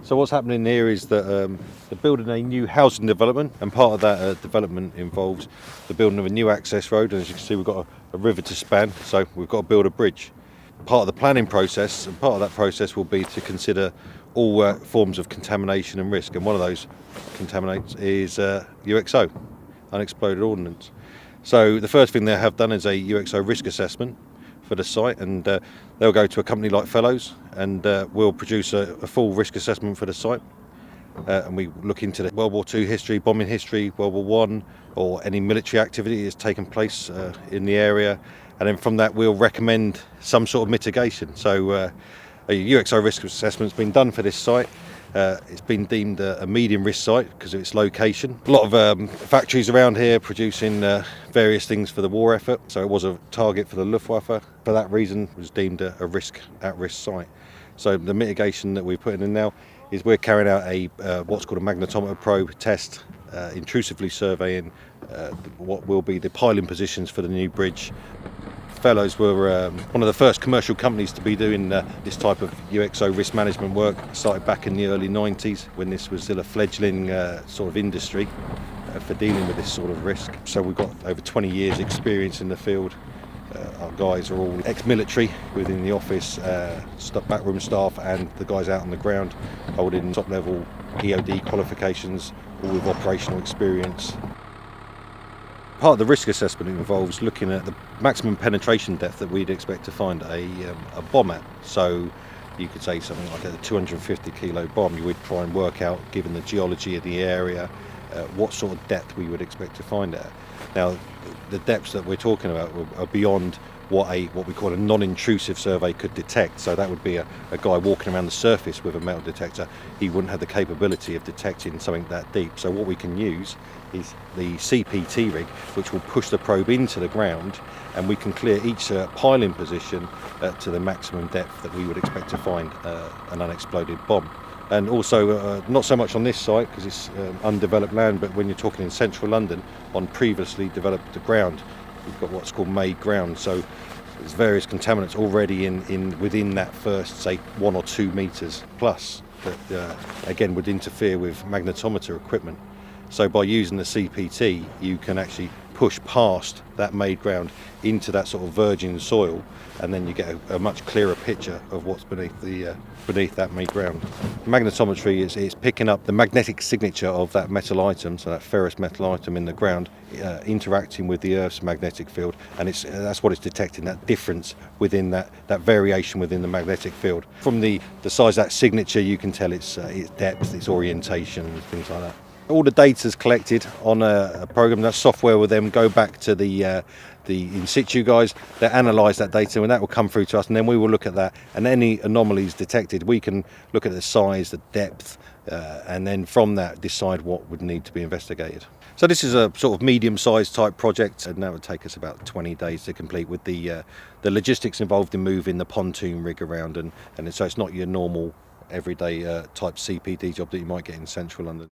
So what's happening here is that they're building a new housing development, and part of that development involves the building of a new access road, and as you can see we've got a river to span, so we've got to build a bridge. Part of the planning process, and part of that process will be to consider all forms of contamination and risk, and one of those contaminants is UXO, unexploded ordnance. So the first thing they have done is a UXO risk assessment for the site, and they'll go to a company like Fellows, and we'll produce a full risk assessment for the site, and we look into the World War II history, bombing history, World War I, or any military activity that's taken place in the area, and then from that we'll recommend some sort of mitigation. So a UXO risk assessment's been done for this site. It's been deemed a medium risk site because of its location. A lot of factories around here producing various things for the war effort, so it was a target for the Luftwaffe. For that reason, it was deemed a at-risk site. So the mitigation that we're putting in now is we're carrying out a what's called a magnetometer probe test, intrusively surveying what will be the piling positions for the new bridge. Fellows were one of the first commercial companies to be doing this type of UXO risk management work. Started back in the early 90s when this was still a fledgling sort of industry for dealing with this sort of risk. So we've got over 20 years experience in the field. Our guys are all ex-military within the office, backroom staff, and the guys out on the ground holding top-level EOD qualifications, all with operational experience. Part of the risk assessment involves looking at the maximum penetration depth that we'd expect to find a bomb at. So you could say something like a 250 kilo bomb. You would try and work out, given the geology of the area, what sort of depth we would expect to find it at. Now, the depths that we're talking about are beyond what we call a non-intrusive survey could detect. So that would be a guy walking around the surface with a metal detector. He wouldn't have the capability of detecting something that deep. So what we can use is the CPT rig, which will push the probe into the ground, and we can clear each piling position to the maximum depth that we would expect to find an unexploded bomb. And also, not so much on this site because it's undeveloped land, but when you're talking in central London on previously developed ground, we've got what's called made ground. So there's various contaminants already within that first, say, 1 or 2 meters plus that again would interfere with magnetometer equipment. So by using the CPT, you can actually push past that made ground into that sort of virgin soil, and then you get a much clearer picture of what's beneath that made ground. Magnetometry is picking up the magnetic signature of that metal item, so that ferrous metal item in the ground, interacting with the Earth's magnetic field, and that's what it's detecting, that difference within that variation within the magnetic field. From the size of that signature, you can tell its depth, its orientation, and things like that. All the data is collected on a program. That software will then go back to the in situ guys that analyse that data, and that will come through to us, and then we will look at that, and any anomalies detected we can look at the size, the depth, and then from that decide what would need to be investigated. So this is a sort of medium-sized type project, and that would take us about 20 days to complete, with the logistics involved in moving the pontoon rig around, and so it's not your normal everyday type CPD job that you might get in central London.